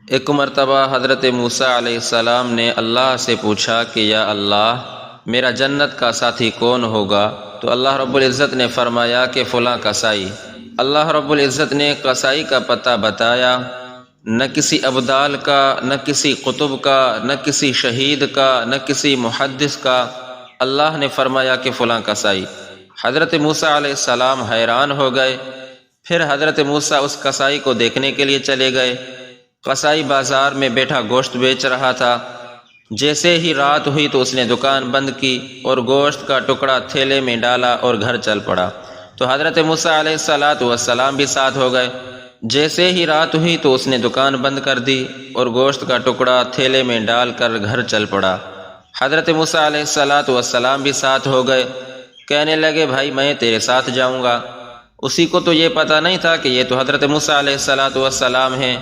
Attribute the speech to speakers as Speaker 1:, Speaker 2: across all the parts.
Speaker 1: ایک مرتبہ حضرت موسیٰ علیہ السلام نے اللہ سے پوچھا کہ یا اللہ میرا جنت کا ساتھی کون ہوگا؟ تو اللہ رب العزت نے فرمایا کہ فلاں قصائی۔ اللہ رب العزت نے قصائی کا پتہ بتایا، نہ کسی ابدال کا، نہ کسی قطب کا، نہ کسی شہید کا، نہ کسی محدث کا۔ اللہ نے فرمایا کہ فلاں قصائی۔ حضرت موسیٰ علیہ السلام حیران ہو گئے۔ پھر حضرت موسیٰ اس قصائی کو دیکھنے کے لیے چلے گئے۔ قصائی بازار میں بیٹھا گوشت بیچ رہا تھا۔ جیسے ہی رات ہوئی تو اس نے دکان بند کی اور گوشت کا ٹکڑا تھیلے میں ڈالا اور گھر چل پڑا۔ تو حضرت موسیٰ علیہ السلام بھی ساتھ ہو گئے۔ جیسے ہی رات ہوئی تو اس نے دکان بند کر دی اور گوشت کا ٹکڑا تھیلے میں ڈال کر گھر چل پڑا۔ حضرت موسیٰ علیہ السلام بھی ساتھ ہو گئے۔ کہنے لگے بھائی میں تیرے ساتھ جاؤں گا۔ اسی کو تو یہ پتہ نہیں تھا کہ یہ تو حضرت موسیٰ علیہ السلام ہیں۔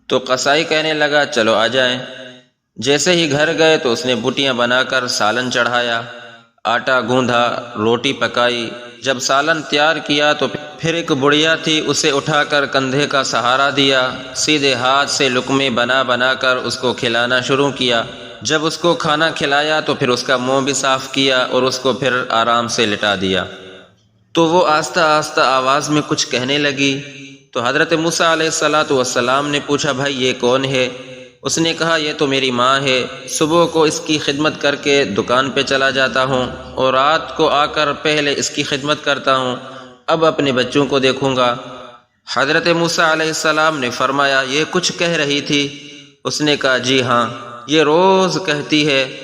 Speaker 1: تو قصائی کہنے لگا چلو آ جائیں۔ جیسے ہی گھر گئے تو اس نے بوٹیاں بنا کر سالن چڑھایا، آٹا گوندھا، روٹی پکائی۔ جب سالن تیار کیا تو پھر ایک بڑھیا تھی، اسے اٹھا کر کندھے کا سہارا دیا، سیدھے ہاتھ سے لقمے بنا بنا کر اس کو کھلانا شروع کیا۔ جب اس کو کھانا کھلایا تو پھر اس کا منہ بھی صاف کیا اور اس کو پھر آرام سے لٹا دیا۔ تو وہ آہستہ آہستہ آواز میں کچھ کہنے لگی۔ تو حضرت موسیٰ علیہ السلام نے پوچھا بھائی یہ کون ہے؟ اس نے کہا یہ تو میری ماں ہے، صبح کو اس کی خدمت کر کے دکان پہ چلا جاتا ہوں اور رات کو آ کر پہلے اس کی خدمت کرتا ہوں، اب اپنے بچوں کو دیکھوں گا۔ حضرت موسیٰ علیہ السلام نے فرمایا یہ کچھ کہہ رہی تھی؟ اس نے کہا جی ہاں، یہ روز کہتی ہے،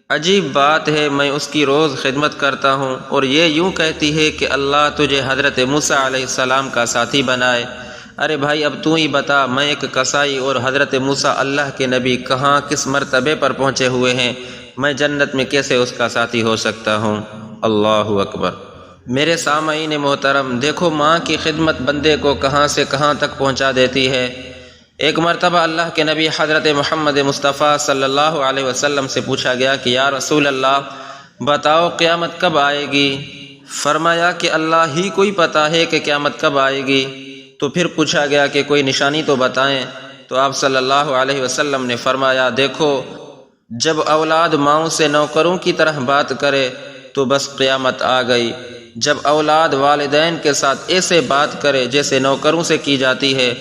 Speaker 1: عجیب بات ہے، میں اس کی روز خدمت کرتا ہوں اور یہ یوں کہتی ہے کہ اللہ تجھے حضرت موسیٰ علیہ السلام کا ساتھی بنائے۔ ارے بھائی اب تو ہی بتا، میں ایک قصائی اور حضرت موسیٰ اللہ کے نبی کہاں کس مرتبے پر پہنچے ہوئے ہیں، میں جنت میں کیسے اس کا ساتھی ہو سکتا ہوں؟ اللہ اکبر۔ میرے سامعین محترم، دیکھو ماں کی خدمت بندے کو کہاں سے کہاں تک پہنچا دیتی ہے۔ ایک مرتبہ اللہ کے نبی حضرت محمد مصطفیٰ صلی اللہ علیہ وسلم سے پوچھا گیا کہ یا رسول اللہ بتاؤ قیامت کب آئے گی؟ فرمایا کہ اللہ ہی کوئی پتہ ہے کہ قیامت کب آئے گی۔ تو پھر پوچھا گیا کہ کوئی نشانی تو بتائیں۔ تو آپ صلی اللہ علیہ وسلم نے فرمایا دیکھو جب اولاد ماؤں سے نوکروں کی طرح بات کرے تو بس قیامت آ گئی، جب اولاد والدین کے ساتھ ایسے بات کرے جیسے نوکروں سے کی جاتی ہے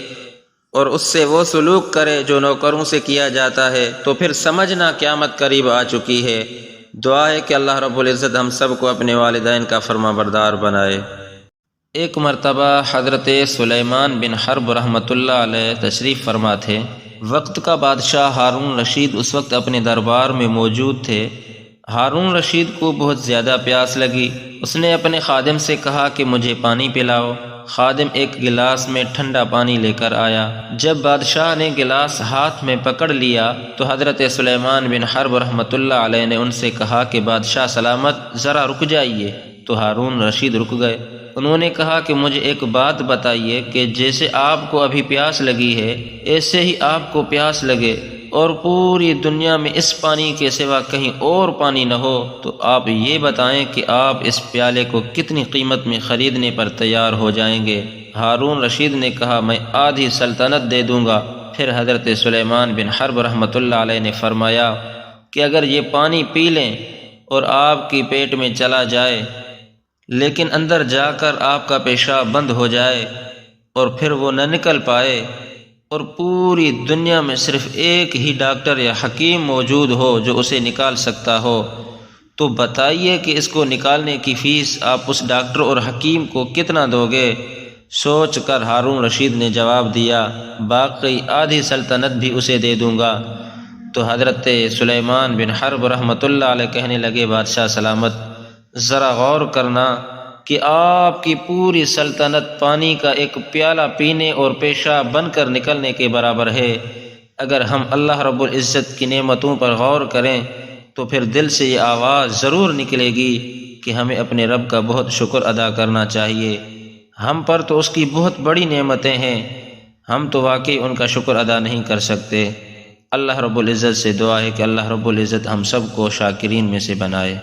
Speaker 1: اور اس سے وہ سلوک کرے جو نوکروں سے کیا جاتا ہے تو پھر سمجھنا قیامت قریب آ چکی ہے۔ دعا ہے کہ اللہ رب العزت ہم سب کو اپنے والدین کا فرما بردار بنائے۔ ایک مرتبہ حضرت سلیمان بن حرب رحمۃ اللہ علیہ تشریف فرما تھے۔ وقت کا بادشاہ ہارون رشید اس وقت اپنے دربار میں موجود تھے۔ ہارون رشید کو بہت زیادہ پیاس لگی۔ اس نے اپنے خادم سے کہا کہ مجھے پانی پلاؤ۔ خادم ایک گلاس میں ٹھنڈا پانی لے کر آیا۔ جب بادشاہ نے گلاس ہاتھ میں پکڑ لیا تو حضرت سلیمان بن حرب رحمۃ اللہ علیہ نے ان سے کہا کہ بادشاہ سلامت ذرا رک جائیے۔ تو ہارون رشید رک گئے۔ انہوں نے کہا کہ مجھے ایک بات بتائیے کہ جیسے آپ کو ابھی پیاس لگی ہے ایسے ہی آپ کو پیاس لگے اور پوری دنیا میں اس پانی کے سوا کہیں اور پانی نہ ہو تو آپ یہ بتائیں کہ آپ اس پیالے کو کتنی قیمت میں خریدنے پر تیار ہو جائیں گے؟ ہارون رشید نے کہا میں آدھی سلطنت دے دوں گا۔ پھر حضرت سلیمان بن حرب رحمۃ اللہ علیہ نے فرمایا کہ اگر یہ پانی پی لیں اور آپ کی پیٹ میں چلا جائے لیکن اندر جا کر آپ کا پیشاب بند ہو جائے اور پھر وہ نہ نکل پائے اور پوری دنیا میں صرف ایک ہی ڈاکٹر یا حکیم موجود ہو جو اسے نکال سکتا ہو تو بتائیے کہ اس کو نکالنے کی فیس آپ اس ڈاکٹر اور حکیم کو کتنا دو گے؟ سوچ کر ہارون رشید نے جواب دیا باقی آدھی سلطنت بھی اسے دے دوں گا۔ تو حضرت سلیمان بن حرب رحمۃ اللہ علیہ کہنے لگے بادشاہ سلامت ذرا غور کرنا کہ آپ کی پوری سلطنت پانی کا ایک پیالہ پینے اور پیشاب بن کر نکلنے کے برابر ہے۔ اگر ہم اللہ رب العزت کی نعمتوں پر غور کریں تو پھر دل سے یہ آواز ضرور نکلے گی کہ ہمیں اپنے رب کا بہت شکر ادا کرنا چاہیے۔ ہم پر تو اس کی بہت بڑی نعمتیں ہیں، ہم تو واقعی ان کا شکر ادا نہیں کر سکتے۔ اللہ رب العزت سے دعا ہے کہ اللہ رب العزت ہم سب کو شاکرین میں سے بنائے۔